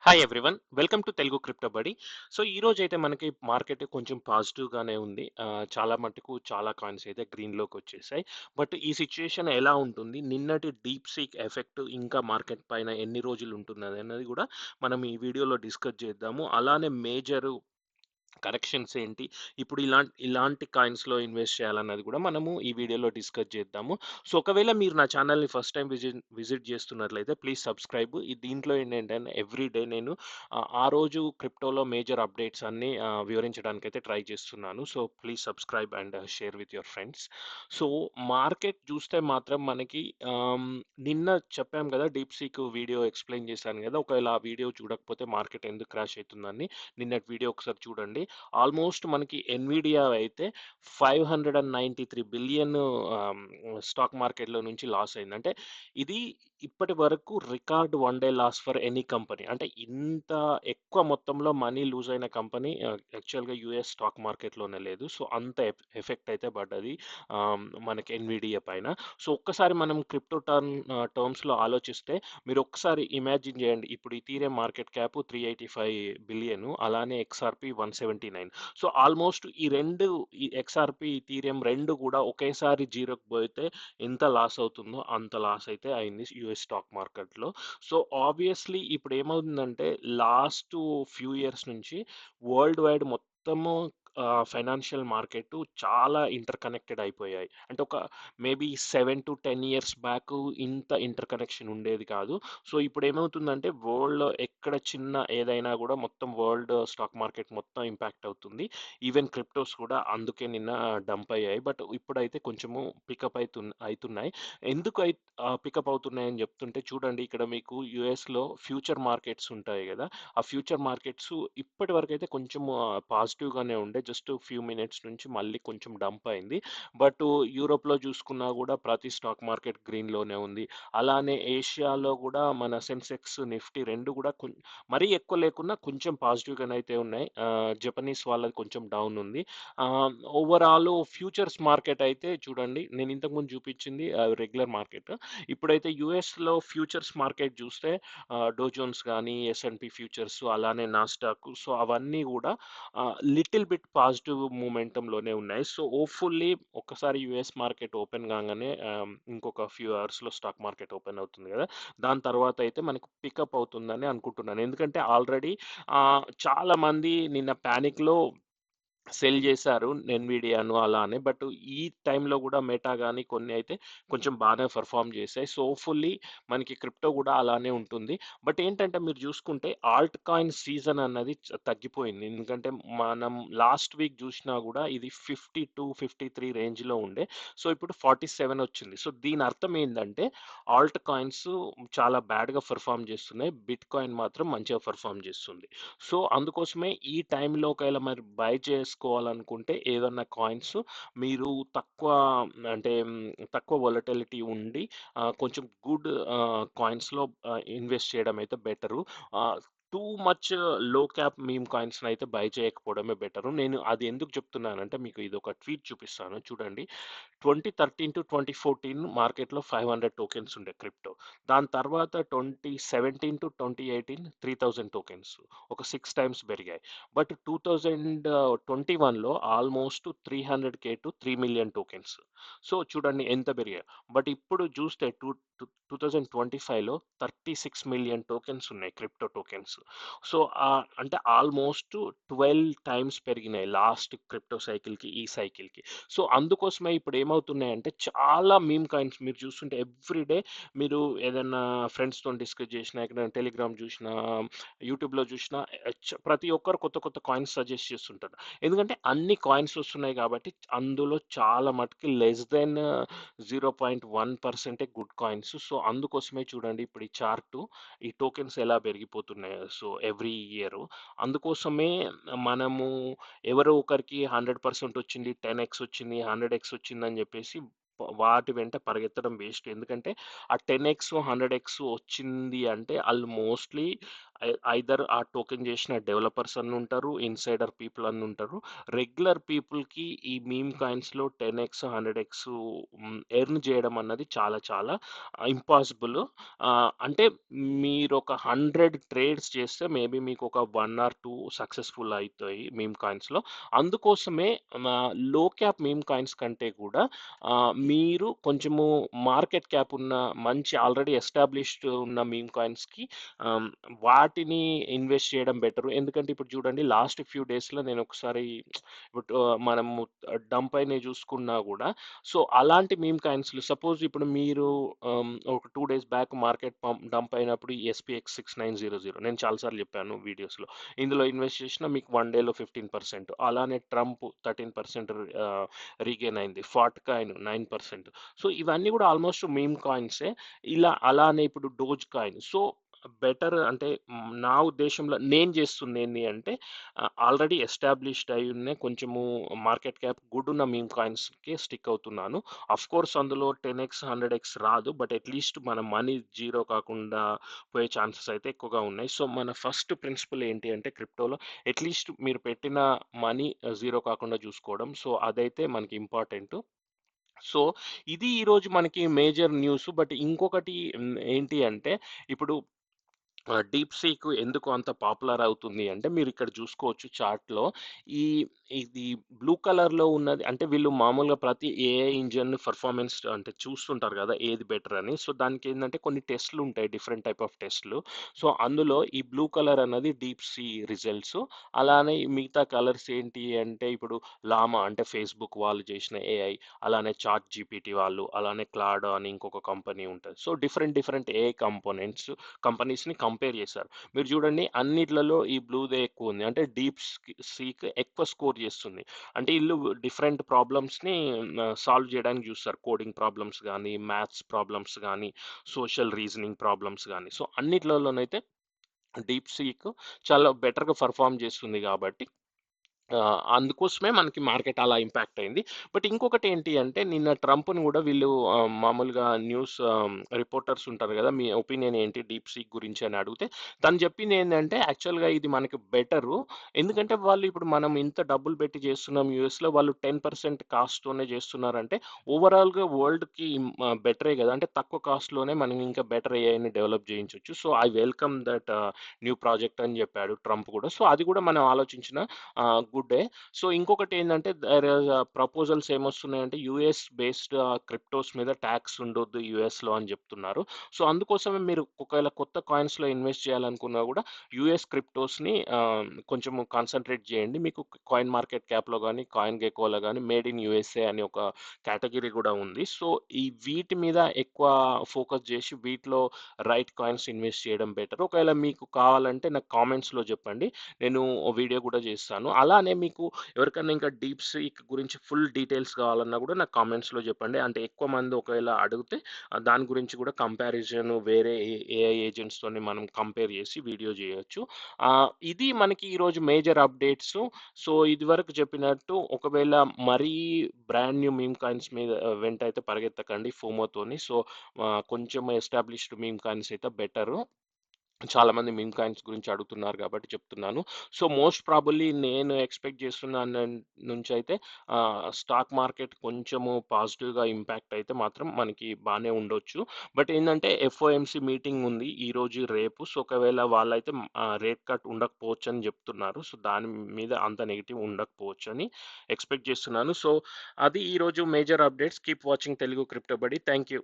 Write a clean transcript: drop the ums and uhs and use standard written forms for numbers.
Hi everyone. Welcome to Telugu crypto బడి. So, ఈరోజైతే మనకి మార్కెట్ కొంచెం పాజిటివ్‌గానే ఉంది. చాలా మటుకు చాలా కాయిన్స్ అయితే గ్రీన్‌లోకొచ్చేసాయి. బట్ ఈ సిట్యుయేషన్ ఎలా ఉంటుంది? నిన్నటి డీప్ సీక్ ఎఫెక్ట్ ఇంకా మార్కెట్ పైన ఎన్ని రోజులు ఉంటున్నదన్నది గూడా మనం ఈ వీడియోలో డిస్కస్ చేద్దాము. అలానే మేజరు కరెక్షన్స్ ఏంటి? ఇప్పుడు ఇలాంటి కాయిన్స్‌లో ఇన్వెస్ట్ చేయాలన్నది గూడా మనము ఈ వీడియోలో డిస్కస్ చేద్దాము. సో, ఒకవేళ మీరు నా ఛానెల్‌ని ఫస్ట్ టైమ్ విజిట్ చేస్తున్నట్లయితే ప్లీజ్ సబ్స్క్రైబ్. దీంట్లో ఏంటంటే ఎవ్రీ డే నేను ఆ రోజు క్రిప్టోలో మేజర్ అప్డేట్స్ అన్నీ వివరించడానికైతే ట్రై చేస్తున్నాను. So, please subscribe and share with your friends. So, market చూస్తే మాత్రం మనకి నిన్న చెప్పాం గదా! డీప్‌సీక్ వీడియో ఎక్స్‌ప్లెయిన్ చేశాను గదా! ఒకవేళ ఆ వీడియో చూడకపోతే మార్కెట్ ఎందుకు క్రాష్ అయితుందని నిన్నటి వీడియో ఒకసారి చూడండి. ఆల్మోస్ట్ మనకి ఎన్విడియా అయితే 593 బిలియన్ స్టాక్ మార్కెట్‌లో నుంచి లాస్ అయింది. అంటే ఇది ఇప్పటి వరకు record one day loss for any company. అంటే ఇంత ఎక్కువ మొత్తంలో మనీ లూజ్ అయిన కంపెనీ యాక్చువల్‌గా యూఎస్ స్టాక్ మార్కెట్‌లోనే లేదు. సో, అంత ఎఫెక్ట్ అయితే పడ్డది మనకి ఎన్విడియా పైన. సో, ఒక్కసారి మనం క్రిప్టో టర్మ్స్‌లో ఆలోచిస్తే మీరు ఒక్కసారి ఇమాజిన్ చేయండి. ఇప్పుడు ఇథీరియం మార్కెట్ క్యాప్ 385 బిలియన్, అలానే ఎక్స్ఆర్‌పి 179. సో, ఆల్మోస్ట్ ఈ ఎక్స్ఆర్‌పి, ఇథీరియం 2 కూడా ఒకేసారి జీరోకి పోతే ఎంత లాస్ అవుతుందో అంత లాస్ అయితే అయింది యూఎస్ స్టాక్ మార్కెట్‌లో. సో, ఆబ్వియస్‌లీ ఇప్పుడు ఏమవుతుందంటే లాస్ట్ ఫ్యూ ఇయర్స్ నుంచి వరల్డ్ వైడ్ మొత్తము ఫైనాన్షియల్ మార్కెట్ చాలా ఇంటర్ కనెక్టెడ్ అయిపోయాయి. అంటే ఒక మేబీ 7-10 ఇయర్స్ బ్యాక్ ఇంత ఇంటర్ కనెక్షన్ ఉండేది కాదు. సో, ఇప్పుడేమవుతుందంటే వరల్డ్‌లో ఎక్కడ చిన్న ఏదైనా గూడా మొత్తం వరల్డ్ స్టాక్ మార్కెట్ మొత్తం ఇంపాక్ట్ అవుతుంది. ఈవెన్ క్రిప్టోస్ కూడా అందుకే నిన్న డంప్ అయ్యాయి. బట్ ఇప్పుడైతే కొంచెము పికప్ అయితున్నాయి. ఎందుకు పికప్ అవుతున్నాయని జెప్తుంటే చూడండి, ఇక్కడ మీకు యూఎస్‌లో ఫ్యూచర్ మార్కెట్స్ ఉంటాయి గదా! ఆ ఫ్యూచర్ మార్కెట్స్ ఇప్పటివరకైతే కొంచెం పాజిటివ్‌గానే ఉండే. జస్ట్ ఫ్యూ మినిట్స్ నుంచి మళ్ళీ కొంచెం డంప్ అయింది. బట్ యూరోప్‌లో చూసుకున్నా గూడా ప్రతి స్టాక్ మార్కెట్ గ్రీన్‌లోనే ఉంది. అలానే ఏషియాలో గూడా మన సెన్సెక్స్, నిఫ్టీ 2 గూడా మరీ ఎక్కువ లేకున్నా కొంచెం పాజిటివ్‌గానైతే ఉన్నాయి. జపనీస్ వాళ్ళది కొంచెం డౌన్ ఉంది. ఓవరాల్ ఫ్యూచర్స్ మార్కెట్ అయితే చూడండి, నేను ఇంతకుముందు చూపించింది రెగ్యులర్ మార్కెట్. ఇప్పుడైతే యూఎస్‌లో ఫ్యూచర్స్ మార్కెట్ చూస్తే డో జోన్స్ గానీ, ఎస్ఎన్‌పి ఫ్యూచర్స్, అలానే నాస్డాక్, సో, అవన్నీ గూడా లిటిల్ బిట్ పాజిటివ్ మొమెంటంలోనే ఉన్నాయి. సో, హోప్‌ఫుల్లీ ఒక్కసారి యూఎస్ మార్కెట్ ఓపెన్ కాంగానే ఇంకొక ఫ్యూ అవర్స్‌లో స్టాక్ మార్కెట్ ఓపెన్ అవుతుంది గదా! దాని తర్వాత అయితే మనకు పికప్ అవుతుందని అనుకుంటున్నాను. ఎందుకంటే ఆల్రెడీ చాలామంది నిన్న పానిక్‌లో సెల్ చేశారు ఎన్విడియాను అలానే. బట్ ఈ టైంలో గూడా మెటా గాని కొన్ని అయితే కొంచెం బానే పెర్ఫార్మ్ చేశాయి. సో, హోప్‌ఫుల్లీ మనకి క్రిప్టో గూడా అలానే ఉంటుంది. బట్ ఏంటంటే మీరు చూసుకుంటే ఆల్ట్ కాయిన్ సీజన్ అన్నది తగ్గిపోయింది. ఎందుకంటే మనం లాస్ట్ వీక్ చూసినా గూడా ఇది 52, 53 రేంజ్‌లో ఉండే. సో, ఇప్పుడు 47 వచ్చింది. సో, దీని అర్థం ఏందంటే ఆల్ట్ కాయిన్స్ చాలా బ్యాడ్‌గా పెర్ఫార్మ్ చేస్తున్నాయి. బిట్ కాయిన్ మాత్రం మంచిగా పెర్ఫార్మ్ చేస్తుంది. సో, అందుకోసమే ఈ టైంలో ఒకవేళ మరి బై చేసుకోవాలనుకుంటే ఏదన్నా కాయిన్స్ మీరు తక్కువ అంటే తక్కువ వోలటిలిటీ ఉండి కొంచెం గుడ్ కాయిన్స్‌లో ఇన్వెస్ట్ చేయడం అయితే బెటరు. టూ మచ్ లో క్యాప్ మీమ్ కాయిన్స్‌నయితే బై చేయకపోవడమే బెటరు. నేను అది ఎందుకు చెప్తున్నానంటే మీకు ఇదొక ట్వీట్ చూపిస్తాను చూడండి. 2013-2014 మార్కెట్‌లో 500 టోకెన్స్ ఉండే క్రిప్టో. దాని తర్వాత 2017-2018 3000 టోకెన్స్. ఒక 6 టైమ్స్ పెరిగాయి. బట్ 2021లో ఆల్మోస్ట్ 300,000-3,000,000 టోకెన్స్. సో, చూడండి ఎంత పెరిగాయో. బట్ ఇప్పుడు చూస్తే 2025లో 36,000,000 టోకెన్స్ ఉన్నాయి, క్రిప్టో టోకెన్స్. సో, అంటే ఆల్మోస్ట్ 12 టైమ్స్ పెరిగినాయి లాస్ట్ క్రిప్టో సైకిల్‌కి, ఈ సైకిల్‌కి. సో, అందుకోసమే ఇప్పుడు ఏమవుతున్నాయంటే చాలా మీమ్ కాయిన్స్ మీరు చూస్తుంటే ఎవ్రీ డే మీరు ఏదన్నా ఫ్రెండ్స్‌తోని డిస్కస్ చేసినా, ఎక్కడైనా టెలిగ్రామ్ చూసినా, యూట్యూబ్‌లో చూసినా ప్రతి ఒక్కరు కొత్త కొత్త కాయిన్స్ సజెస్ట్ చేస్తుంటారు. ఎందుకంటే అన్ని కాయిన్స్ వస్తున్నాయి కాబట్టి అందులో చాలా మటుకు less than 0.1% good coins. So, అందుకోసమే చూడండి ఇప్పుడు ఈ చార్టు, ఈ టోకెన్స్ ఎలా పెరిగిపోతున్నాయో సో ఎవ్రీ ఇయర్. అందుకోసమే మనము ఎవరో ఒకరికి 100% వచ్చింది, 10x వచ్చింది, 100x వచ్చిందని చెప్పేసి వాటి వెంట పరిగెత్తడం వేస్ట్. ఎందుకంటే ఆ 10x, 100x వచ్చింది అంటే ఆళ్ళు మోస్ట్‌లీ ఐదర్ ఆ టోకెన్ చేసిన డెవలపర్స్ అన్నుంటారు, ఇన్సైడర్ పీపుల్ అన్నుంటారు. రెగ్యులర్ పీపుల్‌కి ఈ మీమ్ కాయిన్స్‌లో 10x, 100x ఎర్న్ చేయడం అన్నది చాలా చాలా ఇంపాసిబుల్. అంటే మీరొక 100 ట్రేడ్స్ చేస్తే మేబీ మీకొక 1 ఆర్ 2 సక్సెస్‌ఫుల్ అయితాయి మీమ్ కాయిన్స్‌లో. అందుకోసమే లో క్యాప్ మీమ్ కాయిన్స్ కంటే కూడా మీరు కొంచెము మార్కెట్ క్యాప్ ఉన్న మంచి ఆల్రెడీ ఎస్టాబ్లిష్డ్ ఉన్న మీమ్ కాయిన్స్‌కి ఆహ్, వాటిని ఇన్వెస్ట్ చేయడం బెటరు. ఎందుకంటే ఇప్పుడు చూడండి లాస్ట్ ఫ్యూ డేస్‌లో నేనొకసారి ఇప్పుడు మనము డంప్ అయినయి చూసుకున్నా గూడా సో, అలాంటి మీమ్ కాయిన్స్‌లు సపోజ్ ఇప్పుడు మీరు ఒక 2 డేస్ బ్యాక్ మార్కెట్ డంప్ అయినప్పుడు ఎస్‌పీఎక్స్ 6900 నేను చాలా సార్లు చెప్పాను వీడియోస్‌లో. ఇందులో ఇన్వెస్ట్ చేసినా మీకు 1 డేలో 15%. అలానే ట్రంప్ 13% రీగెయిన్ అయింది. Fartcoin 9%. సో, ఇవన్నీ కూడా ఆల్మోస్ట్ మీమ్ కాయిన్సే. అలానే ఇప్పుడు డోజ్ కాయిన్. సో, బెటర్ అంటే నా ఉద్దేశంలో నేను చేస్తుందేంది అంటే ఆల్రెడీ ఎస్టాబ్లిష్డ్ అయ్యున్న కొంచెము మార్కెట్ క్యాప్ గుడ్ ఉన్న మీమ్ కాయిన్స్‌కి స్టిక్ అవుతున్నాను. ఆఫ్‌కోర్స్ అందులో 10x, 100x రాదు. బట్ అట్‌లీస్ట్ మన మనీ జీరో కాకుండా పోయే ఛాన్సెస్ అయితే ఎక్కువగా ఉన్నాయి. సో, మన ఫస్ట్ ప్రిన్సిపల్ ఏంటి అంటే క్రిప్టోలో అట్‌లీస్ట్ మీరు పెట్టిన మనీ జీరో కాకుండా చూసుకోవడం. సో, అదైతే మనకి ఇంపార్టెంటు. సో, ఇది ఈరోజు మనకి మేజర్ న్యూస్. బట్ ఇంకొకటి ఏంటి అంటే ఇప్పుడు డీప్ సీక్ ఎందుకు అంత పాపులర్ అవుతుంది అంటే మీరిక్కడ చూసుకోవచ్చు చార్ట్‌లో ఈ ఇది బ్లూ కలర్‌లో ఉన్నది అంటే వీళ్ళు మామూలుగా ప్రతి ఏఐ ఇంజిన్ పెర్ఫార్మన్స్ అంటే చూస్తుంటారు కదా! ఏది బెటర్ అని. సో, దానికేందంటే కొన్ని టెస్ట్‌లు ఉంటాయి. డిఫరెంట్ టైప్ ఆఫ్ టెస్ట్‌లు. సో, అందులో ఈ బ్లూ కలర్ అన్నది డీప్ సీ రిజల్ట్స్. అలానే ఈ మిగతా కలర్స్ ఏంటి అంటే ఇప్పుడు లామా అంటే ఫేస్‌బుక్ వాళ్ళు చేసిన ఏఐ, అలానే చాట్ జీపీటీ వాళ్ళు, అలానే క్లాడ్ అని ఇంకొక కంపెనీ ఉంటది. సో, డిఫరెంట్ డిఫరెంట్ ఏఐ కంపెనీస్‌ని కంపేర్ చేశారు. మీరు చూడండి అన్నిట్లలో ఈ బ్లూదే ఎక్కువుంది. అంటే సీక్ ఎక్కువ స్కోర్ చేస్తుంది. అంటే ఈళ్ళు డిఫరెంట్ ప్రాబ్లమ్స్‌ని సాల్వ్ చేయడానికి చూస్తారు. కోడింగ్ ప్రాబ్లమ్స్ గానీ, మ్యాథ్స్ ప్రాబ్లమ్స్ గానీ, సోషల్ రీజనింగ్ ప్రాబ్లమ్స్ గానీ. సో, అన్నిట్లలోనైతే డీప్ సీక్ చాలా బెటర్‌గా పెర్ఫార్మ్ చేస్తుంది కాబట్టి అందుకోసమే మనకి మార్కెట్ అలా ఇంపాక్ట్ అయింది. బట్ ఇంకొకటేంటి అంటే నిన్న ట్రంప్‌ని గూడా వీళ్ళు మామూలుగా న్యూస్ రిపోర్టర్స్ ఉంటారు గదా! మీ ఒపీనియన్ ఏంటి డీప్‌సీక్ గురించి అని అడిగితే తను చెప్పిందేందంటే యాక్చువల్‌గా ఇది మనకి బెటరు. ఎందుకంటే వాళ్ళు ఇప్పుడు మనం ఇంత డబ్బులు పెట్టి చేస్తున్నాం యూఎస్‌లో వాళ్ళు 10% కాస్ట్‌తోనే చేస్తున్నారంటే ఓవరాల్‌గా వరల్డ్‌కి బెటరే గదా! అంటే తక్కువ కాస్ట్‌లోనే మనం ఇంకా బెటర్ ఏఐని డెవలప్ చేయించొచ్చు. So, I welcome that new project అని జెప్పాడు ట్రంప్ గూడా. సో, అది గూడా మనం ఆలోచించిన గుడ్డే. సో, ఇంకొకటేందంటే దేర్ ఆర్ ప్రపోజల్స్ ఏమొస్తున్నాయంటే యూఎస్ బేస్డ్ క్రిప్టోస్ మీద టాక్స్ ఉండొద్దు యూఎస్‌లో అని జెప్తున్నారు. సో, అందుకోసమే మీరు ఒకవేళ కొత్త కాయిన్స్‌లో ఇన్వెస్ట్ చేయాలనుకున్నా గూడా యూఎస్ క్రిప్టోస్‌ని కొంచెము కాన్సంట్రేట్ జేయండి. మీకు కాయిన్ మార్కెట్ క్యాప్‌లో గాని, కాయిన్ గెకోలో గాని మేడ్ ఇన్ యూఎస్ఏ అని ఒక కేటగరీ గూడా ఉంది. సో, వీటి మీద ఎక్కువ ఫోకస్ జేసి వీటిలో రైట్ కాయిన్స్ ఇన్వెస్ట్ చేయడం బెటర్. ఒకవేళ మీకు కావాలంటే నాకు కామెంట్స్‌లో జెప్పండి. నేను వీడియో కూడా చేస్తాను. అలానే మీకు ఎవరికన్నా ఇంకా డీప్ సీక్ గురించి ఫుల్ డీటెయిల్స్ కావాలన్నా కూడా నాకు కామెంట్స్‌లో చెప్పండి. అంటే ఎక్కువ మంది ఒకవేళ అడిగితే దాని గురించి కూడా కంపారిజన్ వేరే ఏఐ ఏజెంట్స్‌తోని మనం కంపేర్ చేసి వీడియో చేయొచ్చు. ఇది మనకి ఈరోజు మేజర్ అప్డేట్స్. సో, ఇదివరకు చెప్పినట్టు ఒకవేళ మరీ బ్రాండ్ న్యూ మీమ్ కాయిన్స్ మీద వెంటైతే పరిగెత్తకండి ఫోమోతోని. సో, కొంచెం ఎస్టాబ్లిష్డ్ మీమ్ కాయిన్స్ అయితే బెటరు. చాలామంది మీమ్ కాయిన్స్ గురించి అడుగుతున్నారు కాబట్టి చెప్తున్నాను. సో, మోస్ట్ ప్రాబబ్లీ నేను ఎక్స్‌పెక్ట్ చేస్తున్న నుంచయితే స్టాక్ మార్కెట్ కొంచెము పాజిటివ్‌గా ఇంపాక్ట్ అయితే మాత్రం మనకి బానే ఉండొచ్చు. బట్ ఏందంటే ఎఫ్ఓఎంసీ మీటింగ్ ఉంది ఈరోజు, రేపు. సో, ఒకవేళ వాళ్ళైతే రేట్ కట్ ఉండకపోవచ్చని చెప్తున్నారు. సో, దాని మీద అంత నెగెటివ్ ఉండకపోవచ్చని ఎక్స్‌పెక్ట్ చేస్తున్నాను. సో, అది ఈరోజు major updates. Keep watching Telugu crypto buddy. Thank you.